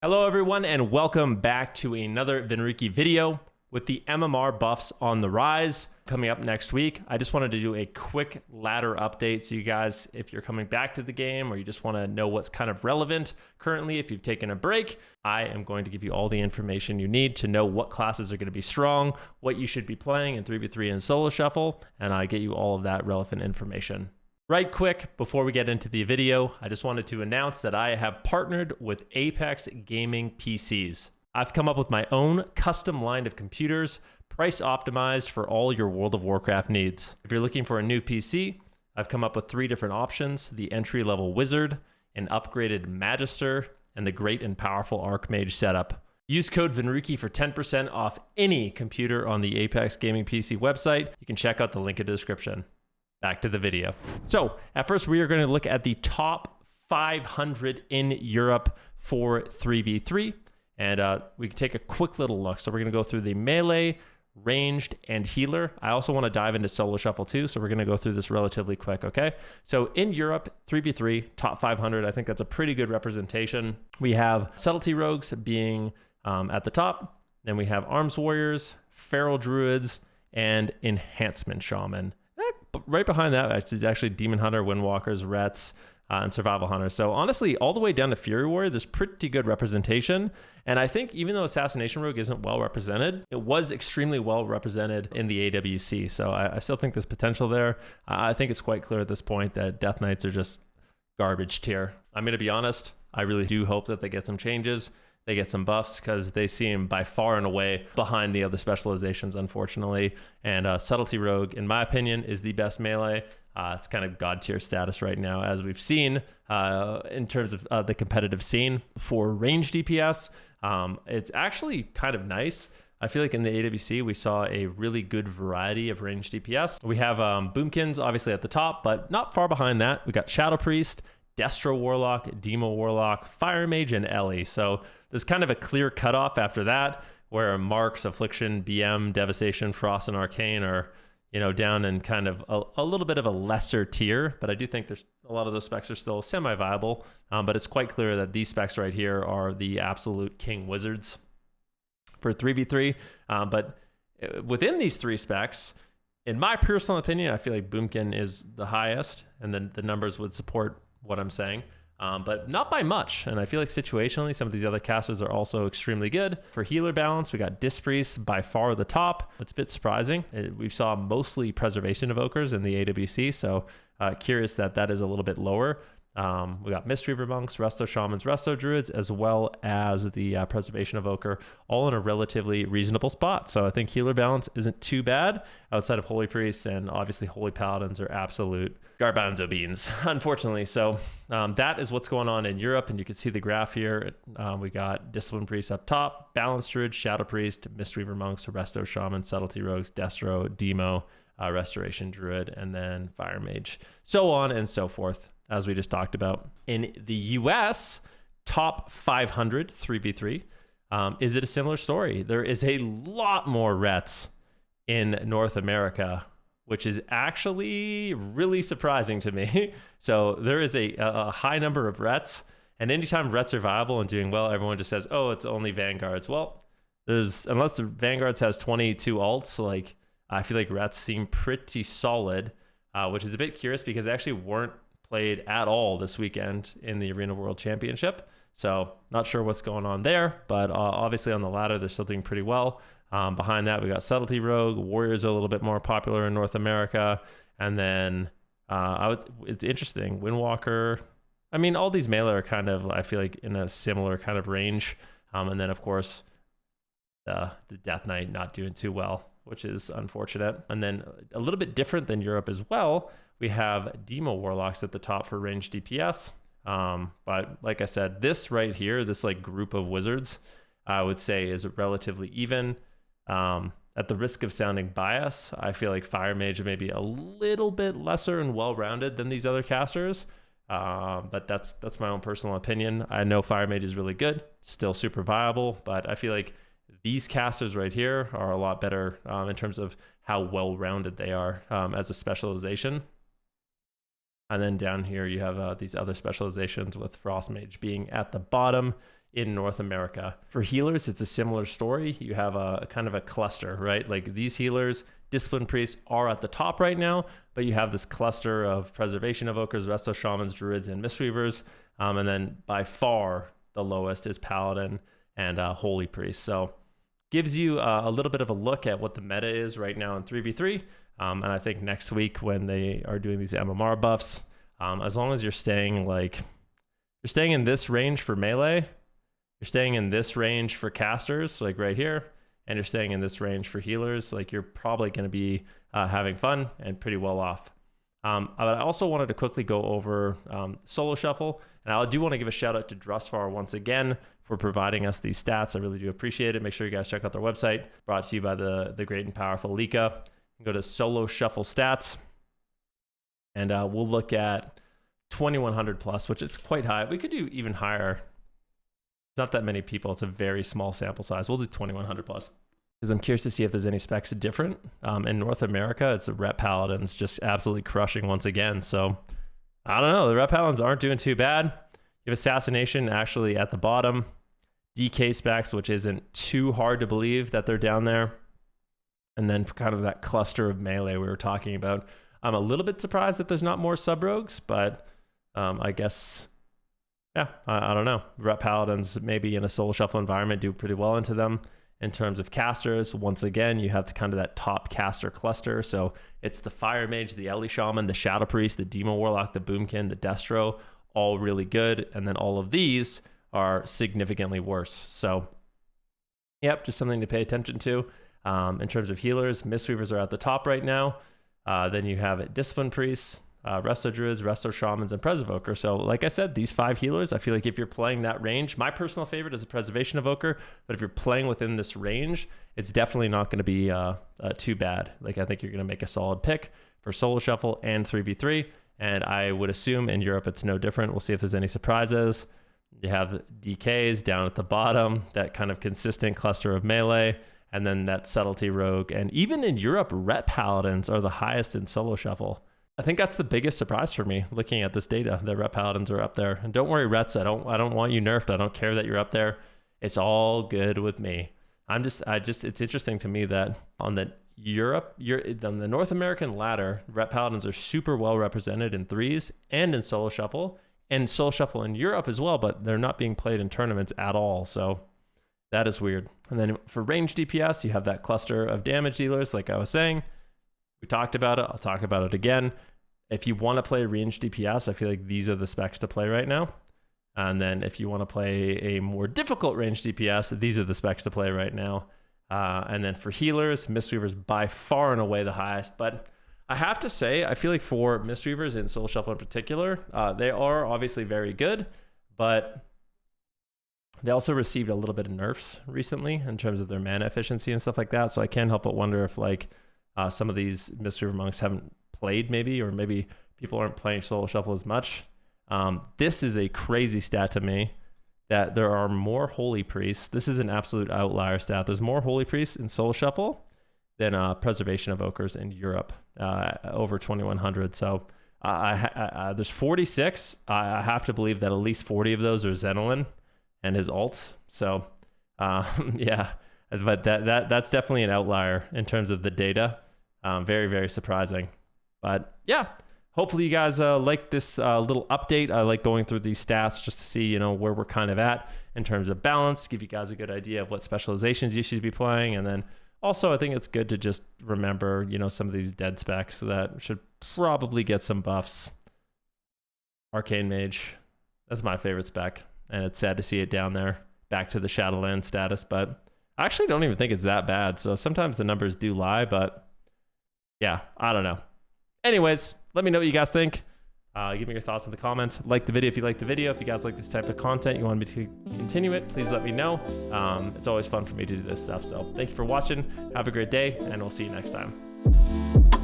Hello everyone and welcome back to another Venruki video. With the MMR buffs on the rise coming up next week, I just wanted to do a quick ladder update so you guys, if you're coming back to the game or you just want to know what's kind of relevant currently, if you've taken a break, I am going to give you all the information you need to know what classes are going to be strong, what you should be playing in 3v3 and solo shuffle, and I get you all of that relevant information. Right quick, before we get into the video, I just wanted to announce that I have partnered with Apex Gaming PCs. I've come up with my own custom line of computers, price optimized for all your World of Warcraft needs. If you're looking for a new PC, I've come up with 3 different options: the entry-level Wizard, an upgraded Magister, and the great and powerful Archmage setup. Use code Venruki for 10% off any computer on the Apex Gaming PC website. You can check out the link in the description. Back to the video. So at first we are going to look at the top 500 in Europe for 3v3. And we can take a quick little look. So we're going to go through the melee, ranged, and healer. I also want to dive into solo shuffle too. So we're going to go through this relatively quick, okay? So in Europe, 3v3, top 500. I think that's a pretty good representation. We have subtlety rogues being at the top. Then we have arms warriors, feral druids, and enhancement shaman. Right behind that is actually demon hunter, windwalkers, rets, and survival hunters. So honestly, all the way down to fury warrior, there's pretty good representation. And I think even though assassination rogue isn't well represented, it was extremely well represented in the AWC. So I still think there's potential there. I think it's quite clear at this point that Death Knights are just garbage tier. I'm going to be honest, I really do hope that they get some changes. They get some buffs because they seem by far and away behind the other specializations, unfortunately. And subtlety rogue, in my opinion, is the best melee. It's kind of god tier status right now, as we've seen in terms of the competitive scene. For range DPS, it's actually kind of nice. I feel like in the AWC, we saw a really good variety of range DPS. We have Boomkins, obviously, at the top, but not far behind that. We got Shadow Priest, Destro Warlock, Demo Warlock, Fire Mage, and Ellie. So there's kind of a clear cutoff after that, where Marks, Affliction, BM, Devastation, Frost, and Arcane are, you know, down in kind of a little bit of a lesser tier. But I do think there's a lot of those specs are still semi-viable. But it's quite clear that these specs right here are the absolute king wizards for 3v3. But within these 3 specs, in my personal opinion, I feel like Boomkin is the highest, and then the numbers would support what I'm saying, but not by much. And I feel like situationally, some of these other casters are also extremely good. For healer balance, we got Disc Priest by far the top. It's a bit surprising. We saw mostly preservation evokers in the AWC, so curious that that is a little bit lower. We got Mist Reaver monks, resto shamans, resto druids, as well as the preservation evoker, all in a relatively reasonable spot. So I think healer balance isn't too bad outside of holy priests, and obviously holy paladins are absolute garbanzo beans, unfortunately. So that is what's going on in Europe, and you can see the graph here. We got discipline priests up top, balanced druid, shadow priest, Mist Reaver monks, resto shaman, subtlety rogues, destro, demo, restoration druid, and then fire mage, so on and so forth, as we just talked about. In the US, top 500 3v3, is it a similar story? There is a lot more rets in North America, which is actually really surprising to me. So there is a high number of rets, and anytime rets are viable and doing well, everyone just says, oh, it's only Vanguards. Well, unless the Vanguards has 22 alts, like, I feel like rets seem pretty solid, which is a bit curious because they actually weren't played at all this weekend in the Arena World Championship. So not sure what's going on there, but obviously on the ladder, they're still doing pretty well. Behind that, we got Subtlety Rogue. Warriors are a little bit more popular in North America. And then it's interesting, Windwalker. I mean, all these melee are kind of, I feel like, in a similar kind of range. And then, of course, the Death Knight not doing too well, which is unfortunate. And then a little bit different than Europe as well, we have Demo Warlocks at the top for range DPS. But like I said, this right here, this like group of wizards, I would say is relatively even. At the risk of sounding biased, I feel like Fire Mage may be a little bit lesser and well-rounded than these other casters. But that's my own personal opinion. I know Fire Mage is really good, still super viable, but I feel like these casters right here are a lot better in terms of how well-rounded they are as a specialization. And then down here you have these other specializations, with Frost Mage being at the bottom. in North America. For healers, it's a similar story. You have a kind of a cluster, right? Like these healers, Discipline Priests are at the top right now, but you have this cluster of Preservation Evokers, Resto Shamans, Druids, and Mistweavers. And then by far, the lowest is Paladin and Holy Priest. So gives you a little bit of a look at what the meta is right now in 3v3. And I think next week when they are doing these MMR buffs, as long as you're staying in this range for melee, you're staying in this range for casters, like right here, and you're staying in this range for healers, like you're probably going to be having fun and pretty well off. I also wanted to quickly go over solo shuffle, and I do want to give a shout out to Drusvar once again for providing us these stats. I really do appreciate it. Make sure you guys check out their website, brought to you by the great and powerful Lika. Go to solo shuffle stats, and we'll look at 2100 plus, which is quite high. We could do even higher. It's not that many people. It's a very small sample size. We'll do 2100 plus because I'm curious to see if there's any specs different. In North America, it's the Rep Paladins just absolutely crushing once again. So I don't know. The Rep Paladins aren't doing too bad. You have Assassination actually at the bottom. DK specs, which isn't too hard to believe that they're down there. And then kind of that cluster of melee we were talking about. I'm a little bit surprised that there's not more sub-rogues, but I guess, yeah, I don't know. Rep Paladins, maybe in a solo shuffle environment, do pretty well into them. In terms of casters, once again, you have kind of that top caster cluster. So it's the Fire Mage, the Ellie Shaman, the Shadow Priest, the Demo Warlock, the Boomkin, the Destro, all really good. And then all of these are significantly worse. So, yep, just something to pay attention to. In terms of healers, Mistweavers are at the top right now. Then you have Discipline Priests, Resto Druids, Resto Shamans, and Pres Evoker. So like I said, these 5 healers, I feel like if you're playing that range, my personal favorite is a Preservation Evoker, but if you're playing within this range, it's definitely not going to be too bad. Like I think you're going to make a solid pick for solo shuffle and 3v3, and I would assume in Europe it's no different. We'll see if there's any surprises. You have DKs down at the bottom, that kind of consistent cluster of melee, and then that Subtlety Rogue. And even in Europe, Rep Paladins are the highest in solo shuffle. I think that's the biggest surprise for me looking at this data. The Rep Paladins are up there. And don't worry, Rets, I don't want you nerfed. I don't care that you're up there. It's all good with me. It's interesting to me that on the on the North American ladder, Rep Paladins are super well represented in 3s and in solo shuffle, and solo shuffle in Europe as well, but they're not being played in tournaments at all. So that is weird. And then for range DPS, you have that cluster of damage dealers, like I was saying. We talked about it. I'll talk about it again. If you want to play range DPS, I feel like these are the specs to play right now. And then if you want to play a more difficult range DPS, these are the specs to play right now. And then for healers, Mistweavers by far and away the highest. But I have to say, I feel like for Mistweavers in Soul Shuffle in particular, they are obviously very good, but they also received a little bit of nerfs recently in terms of their mana efficiency and stuff like that. So I can't help but wonder if like some of these Mistweaver monks haven't played maybe, or maybe people aren't playing solo shuffle as much. This is a crazy stat to me that there are more holy priests. This is an absolute outlier stat. There's more holy priests in solo shuffle than preservation evokers in Europe, over 2100. So there's 46. I have to believe that at least 40 of those are Zenolin and his ult. So yeah, but that's definitely an outlier in terms of the data. Very, very surprising. But yeah, hopefully you guys like this little update. I like going through these stats just to see, you know, where we're kind of at in terms of balance, give you guys a good idea of what specializations you should be playing. And then also I think it's good to just remember, you know, some of these dead specs that should probably get some buffs. Arcane Mage, that's my favorite spec. And it's sad to see it down there, back to the Shadowland status, but I actually don't even think it's that bad. So sometimes the numbers do lie, but yeah, I don't know. Anyways, let me know what you guys think. Give me your thoughts in the comments. Like the video if you like the video. If you guys like this type of content, you want me to continue it, please let me know. It's always fun for me to do this stuff. So thank you for watching. Have a great day, and we'll see you next time.